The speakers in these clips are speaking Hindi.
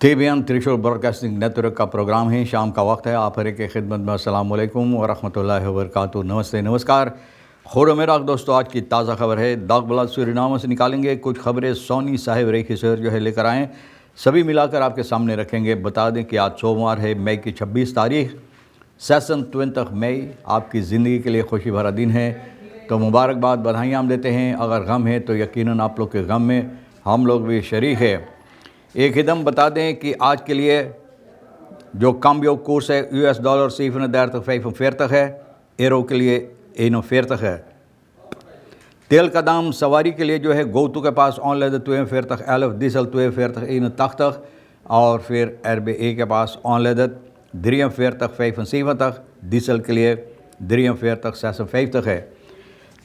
TBN त्रिशूल ब्रॉडकास्टिंग नेटवर्क का प्रोग्राम है। शाम का वक्त है। आप हर एक की खिदमत में अस्सलाम वालेकुम व रहमतुल्लाहि व बरकातुहू। नमस्ते, नमस्कार। खुद मेरा दोस्तों, आज की ताज़ा खबर है। दागबला सूरीनाम से निकालेंगे कुछ खबरें। सोनी साहिब रेखी सर जो है लेकर आएँ, सभी मिलाकर आपके सामने रखेंगे। बता दें कि आज सोमवार है, मई की 26 तारीख, सेशन 20 मई। आपकी ज़िंदगी के लिए खुशी भरा दिन है, तो मुबारकबाद, बधाइयाँ हम देते हैं। अगर गम है तो यकीनन आप लोग के गम में हम लोग भी शरीक है। एक हिदम बता दें कि आज के लिए जो कम्बियो कोर्स है US डॉलर 47.45 है, एरो के लिए 41 है। तेल का दाम सवारी के लिए जो है गोतू के पास ऑनलाइन 42 डीजल 42 और फिर RBA के पास ऑनलाइन 43 डीजल के लिए 43 है।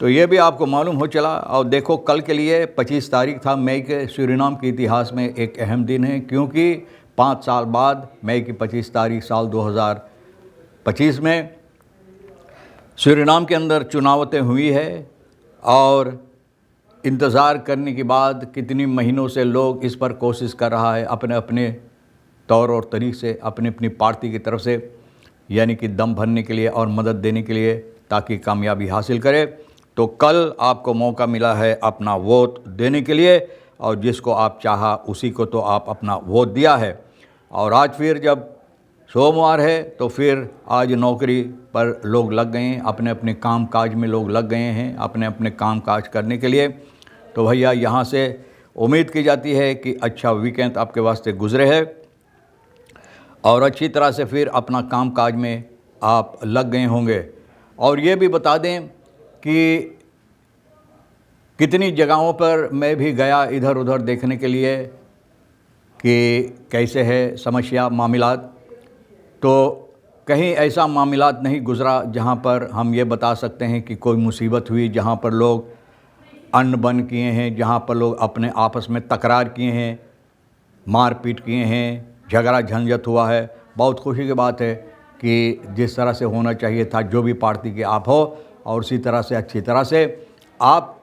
तो ये भी आपको मालूम हो चला। और देखो, कल के लिए 25 तारीख था मई के। सूरीनाम के इतिहास में एक अहम दिन है, क्योंकि 5 साल बाद मई की 25 तारीख साल 2025 में सूरीनाम के अंदर चुनावतें हुई है। और इंतज़ार करने के बाद कितनी महीनों से लोग इस पर कोशिश कर रहा है, अपने अपने तौर और तरीक़े से, अपनी अपनी पार्टी की तरफ से, यानी कि दम भरने के लिए और मदद देने के लिए, ताकि कामयाबी हासिल करे। तो कल आपको मौका मिला है अपना वोट देने के लिए, और जिसको आप चाहा उसी को तो आप अपना वोट दिया है। और आज फिर जब सोमवार है तो फिर आज नौकरी पर लोग लग गए हैं, अपने अपने काम काज में लोग लग गए हैं, अपने अपने काम काज करने के लिए। तो भैया, यहाँ से उम्मीद की जाती है कि अच्छा वीकेंड आपके वास्ते गुजरे है और अच्छी तरह से फिर अपना काम काज में आप लग गए होंगे। और ये भी बता दें कि कितनी जगहों पर मैं भी गया इधर उधर देखने के लिए कि कैसे है समस्या मामलात। तो कहीं ऐसा मामलात नहीं गुज़रा जहाँ पर हम ये बता सकते हैं कि कोई मुसीबत हुई, जहाँ पर लोग अनबन किए हैं, जहाँ पर लोग अपने आपस में तकरार किए हैं, मारपीट किए हैं, झगड़ा झंझट हुआ है। बहुत खुशी की बात है कि जिस तरह से होना चाहिए था, जो भी पार्टी के आप हो, और उसी तरह से अच्छी तरह से आप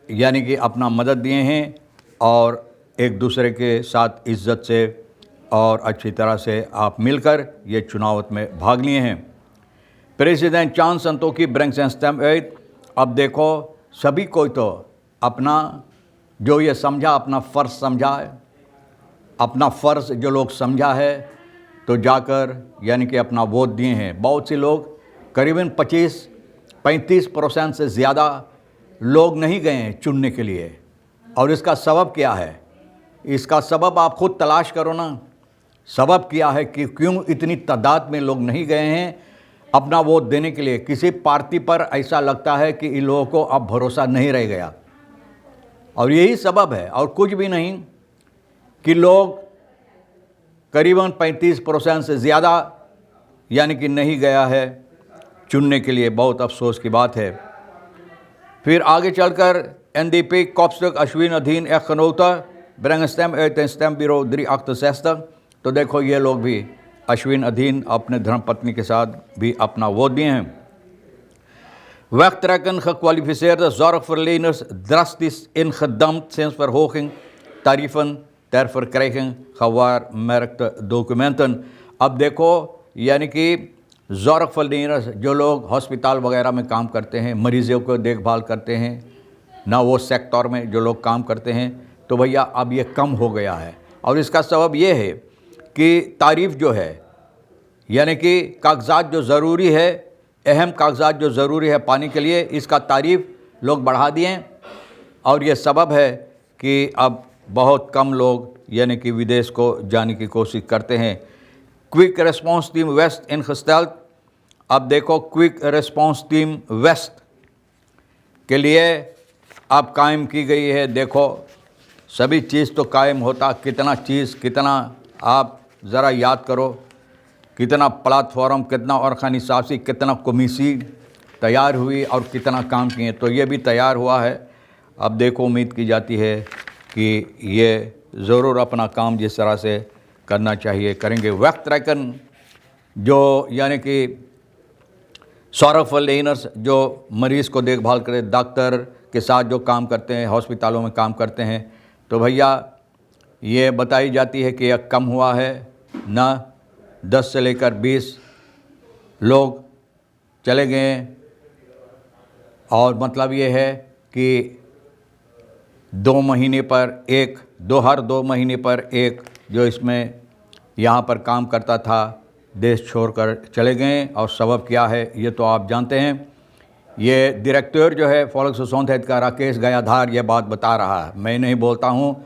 यानी कि अपना मदद दिए हैं और एक दूसरे के साथ इज़्ज़त से और अच्छी तरह से आप मिलकर ये चुनाव में भाग लिए हैं। President Chan Santokhi brings an stamp at. अब देखो, सभी कोई तो अपना जो ये समझा, अपना फ़र्ज़ समझा है, अपना फ़र्ज़ जो लोग समझा है, तो जाकर यानी कि अपना वोट दिए हैं। बहुत से लोग, करीबन 35% से ज़्यादा लोग नहीं गए हैं चुनने के लिए। और इसका सबब क्या है? इसका सबब आप खुद तलाश करो ना। सबब क्या है कि क्यों इतनी तादाद में लोग नहीं गए हैं अपना वोट देने के लिए? किसी पार्टी पर ऐसा लगता है कि इन लोगों को अब भरोसा नहीं रह गया, और यही सबब है और कुछ भी नहीं कि लोग करीबन 35% से ज़्यादा यानी कि नहीं गया है चुनने के लिए। बहुत अफसोस की बात है। फिर आगे चलकर NDP कॉप्सटक अश्विन अधीन एक खनौता ब्रंगस्टैम स्टैम्प ब्यूरो 368। तो देखो, ये लोग भी अश्विन अधीन अपने धर्मपत्नी के साथ भी अपना वोट दिए हैं। Wegtrekken gekwalificeerde zorgverleners drastisch ingedampt sinds verhoging tarieven ter verkrijging gewaarmerkte documenten। अब देखो, यानी कि ज़ॉर्गफर्लेनर्स जो लोग हॉस्पिटल वगैरह में काम करते हैं, मरीज़ों को देखभाल करते हैं ना, वो सेक्टर में जो लोग काम करते हैं, तो भैया अब ये कम हो गया है। और इसका सबब ये है कि तारीफ़ जो है, यानी कि कागजात जो ज़रूरी है, अहम कागजात जो ज़रूरी है पाने के लिए, इसका तारीफ़ लोग बढ़ा दिए। और ये सबब है कि अब बहुत कम लोग यानी कि विदेश को जाने की कोशिश करते हैं। Quick response team west ingesteld। अब देखो, क्विक रिस्पांस टीम वेस्ट के लिए अब कायम की गई है। देखो, सभी चीज़ तो कायम होता, कितना आप ज़रा याद करो, कितना प्लेटफॉर्म, कितना औरखानी साफ़ी, कितना कमीसी तैयार हुई और कितना काम किए। तो ये भी तैयार हुआ है। अब देखो, उम्मीद की जाती है कि ये ज़रूर अपना काम जिस तरह से करना चाहिए करेंगे। Wegtrekken जो यानी कि ज़ॉर्गफर्लेनर्स जो मरीज़ को देखभाल करे, डॉक्टर के साथ जो काम करते हैं, हॉस्पिटलों में काम करते हैं, तो भैया ये बताई जाती है कि यह कम हुआ है, ना 10 से लेकर 20 लोग चले गए। और मतलब ये है कि 2 महीने पर एक, हर 2 महीने पर एक जो इसमें यहाँ पर काम करता था देश छोड़कर चले गए। और सबब क्या है ये तो आप जानते हैं। ये डायरेक्टर जो है फोल्क्सगेसोनथेट का राकेश गयाधार ये बात बता रहा है, मैं नहीं बोलता हूँ।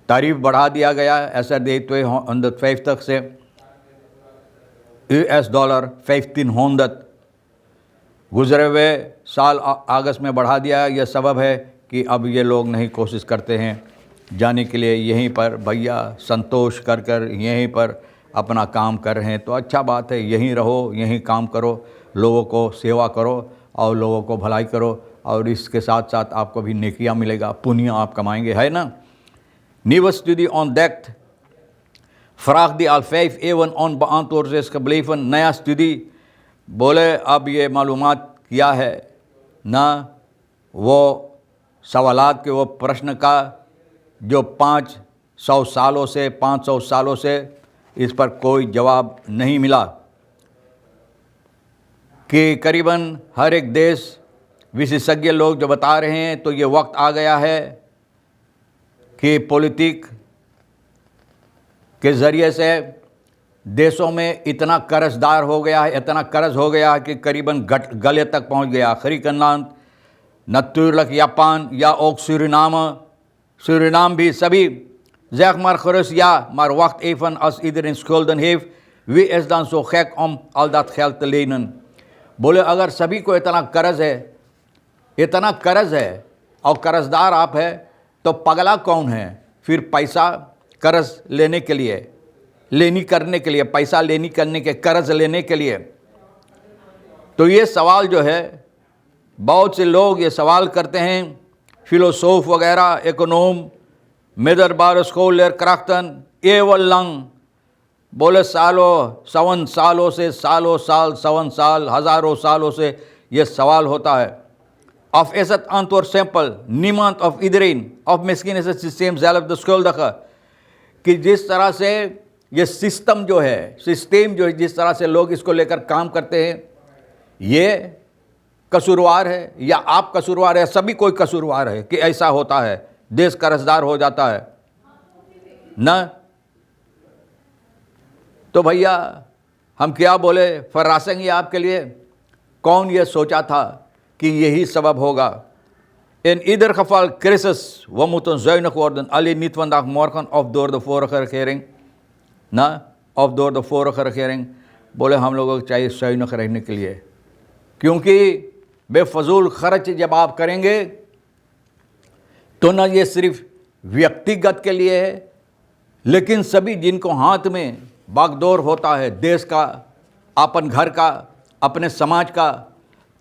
तारीफ बढ़ा दिया गया ऐसा देते हुए 150 से $1500 गुजरे हुए साल अगस्त में बढ़ा दिया। यह सबब है कि अब ये लोग नहीं कोशिश करते हैं जाने के लिए, यहीं पर भैया संतोष कर कर यहीं पर अपना काम कर रहे हैं। तो अच्छा बात है, यहीं रहो, यहीं काम करो, लोगों को सेवा करो और लोगों को भलाई करो, और इसके साथ साथ आपको भी नेकियां मिलेगा, पुण्य आप कमाएंगे, है ना। Nieuwe studie ontdekt. Vraag die al 5 eeuwen onbeantwoord is gebleven. नया स्टडी बोले अब ये मालूमात किया है ना वो सवालात के वो प्रश्न का जो 500 सालों से इस पर कोई जवाब नहीं मिला, कि करीबन हर एक देश विशेषज्ञ लोग जो बता रहे हैं। तो ये वक्त आ गया है कि पॉलिटिक के ज़रिए से देशों में इतना कर्जदार हो गया है, इतना कर्ज हो गया है कि करीबन गले तक पहुंच गया। Griekenland, natuurlijk Japan या ook Suriname भी सभी। Zeg maar gerust ja, maar wacht even, als iedereen schulden heeft, wie is dan zo gek om al dat geld te lenen? बोले अगर सभी को इतना कर्ज है और कर्जदार आप है तो पगला कौन है फिर पैसा कर्ज लेने के लिए, पैसा लेनी करने के, कर्ज लेने के लिए। तो ये सवाल जो है बहुत से लोग ये सवाल करते हैं, फिलोसोफ वगैरह, इकोनॉम, मेदरबार स्कॉलर क्राफ्टन एवलंग। बोले सवन सालों से, सवन साल, हज़ारों सालों से ये सवाल होता है। Of is het antwoord simpel? Niemand of iedereen of misschien is het systeem zelf de schuldige। कि जिस तरह से ये सिस्टम जो है, जिस तरह से लोग इसको लेकर काम करते हैं, ये कसूरवार है या आप कसूरवार है, सभी कोई कसूरवार है कि ऐसा होता है, देश कर्जदार हो जाता है ना। तो भैया हम क्या बोले, फर्रासेंगे आपके लिए। कौन ये सोचा था कि यही सबब होगा। In ieder geval crisis, we moeten zuinig worden, alleen niet vandaag morgen of door de vorige regering, ना of door de vorige regering। बोले हम लोगों को चाहिए zuinig रहने के लिए, क्योंकि बेफजूल खर्च जब आप करेंगे तो ना ये सिर्फ व्यक्तिगत के लिए है, लेकिन सभी जिनको हाथ में बागडोर होता है देश का, अपन घर का, अपने समाज का,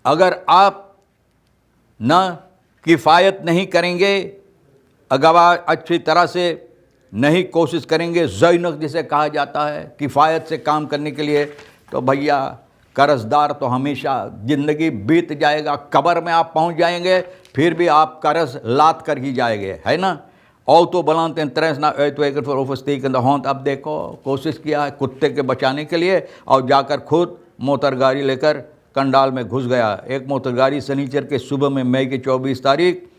अगर आप ना किफ़ायत नहीं करेंगे, अगर अच्छी तरह से नहीं कोशिश करेंगे, ज़ैनक जिसे कहा जाता है, किफ़ायत से काम करने के लिए, तो भैया कर्जदार तो हमेशा ज़िंदगी बीत जाएगा, कब्र में आप पहुंच जाएंगे, फिर भी आप कर्ज लाद कर ही जाएंगे, है ना। और तो बलांत इंटरेस्ट ना फॉर ओवरस्टेकन द हॉन्ट। अब देखो कोशिश किया है कुत्ते के बचाने के लिए और जाकर खुद मोटर गाड़ी लेकर कंडाल में घुस गया। एक मोटर गाड़ी शनिचर के सुबह में मई की 24 तारीख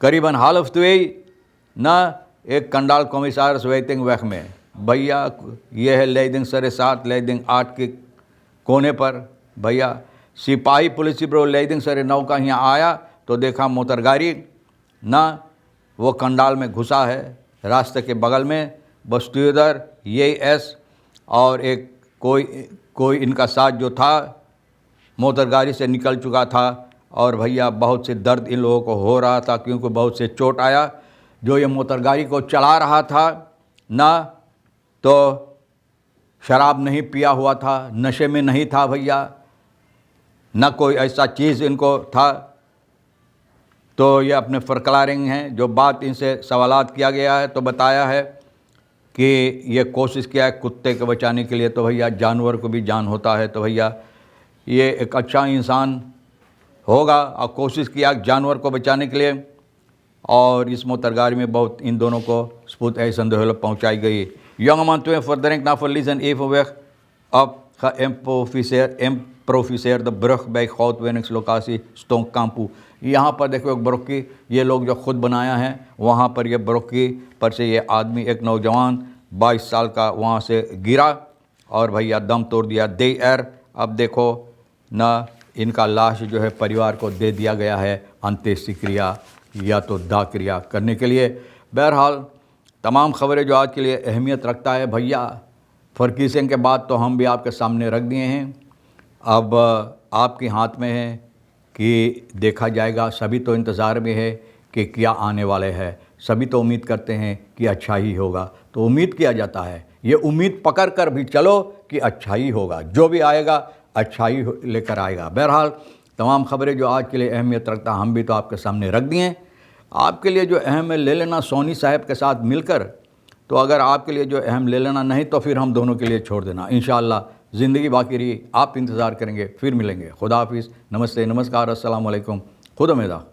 करीबन हालत हुई ना एक कंडाल कमिश्नर वेटिंग वैक में। भैया ये है लेदिंग 7:30 लेदिंग 8 के कोने पर। भैया सिपाही पुलिस ब्रो लेदिंग 9:30 का यहाँ आया तो देखा मोटर गाड़ी ना वो कंडाल में घुसा है रास्ते के बगल में। बस इधर ये एस और एक कोई इनका साथ जो था मोटर गाड़ी से निकल चुका था। और भैया बहुत से दर्द इन लोगों को हो रहा था, क्योंकि बहुत से चोट आया। जो ये मोटर गाड़ी को चला रहा था ना तो शराब नहीं पिया हुआ था, नशे में नहीं था भैया, ना कोई ऐसा चीज़ इनको था। तो ये अपने फरकलारिंग हैं, जो बात इनसे सवालात किया गया है तो बताया है कि ये कोशिश किया है कुत्ते को बचाने के लिए। तो भैया जानवर को भी जान होता है, तो भैया ये एक अच्छा इंसान होगा और कोशिश किया जानवर को बचाने के लिए। और इस मोतरगारी में बहुत इन दोनों को स्पूत ऐसन दोहलब पहुँचाई गई। Jonge man toen verdrinkt na verlies en evenwicht op geïmproviseerde brug bij goudwinningslocatie Stonkampu। यहाँ पर देखो एक ब्रोकी ये लोग जो खुद बनाया है, वहाँ पर ये ब्रोकी पर से ये आदमी एक नौजवान 22 साल का वहाँ से गिरा और भैया दम तोड़ दिया। दे एर अब देखो न इनका लाश जो है परिवार को दे दिया गया है अंत्येष्टि क्रिया या तो दाह क्रिया करने के लिए। बहरहाल तमाम खबरें जो आज के लिए अहमियत रखता है भैया, फर्की सिंह के बाद तो हम भी आपके सामने रख दिए हैं। अब आपके हाथ में है कि देखा जाएगा। सभी तो इंतज़ार में है कि क्या आने वाले हैं। सभी तो उम्मीद करते हैं कि अच्छा ही होगा, तो उम्मीद किया जाता है। ये उम्मीद पकड़ कर भी चलो कि अच्छा ही होगा, जो भी आएगा अच्छा ही लेकर आएगा। बहरहाल तमाम खबरें जो आज के लिए अहमियत रखता हम भी तो आपके सामने रख दिए हैं। आपके लिए जो अहम है ले लेना सोनी साहब के साथ मिलकर, तो अगर आपके लिए जो अहम ले लेना नहीं तो फिर हम दोनों के लिए छोड़ देना। इंशाअल्लाह ज़िंदगी बाकी रही, आप इंतज़ार करेंगे, फिर मिलेंगे। खुदा हाफिज़, नमस्ते, नमस्कार, अस्सलाम वालेकुम, खुदा मेदा।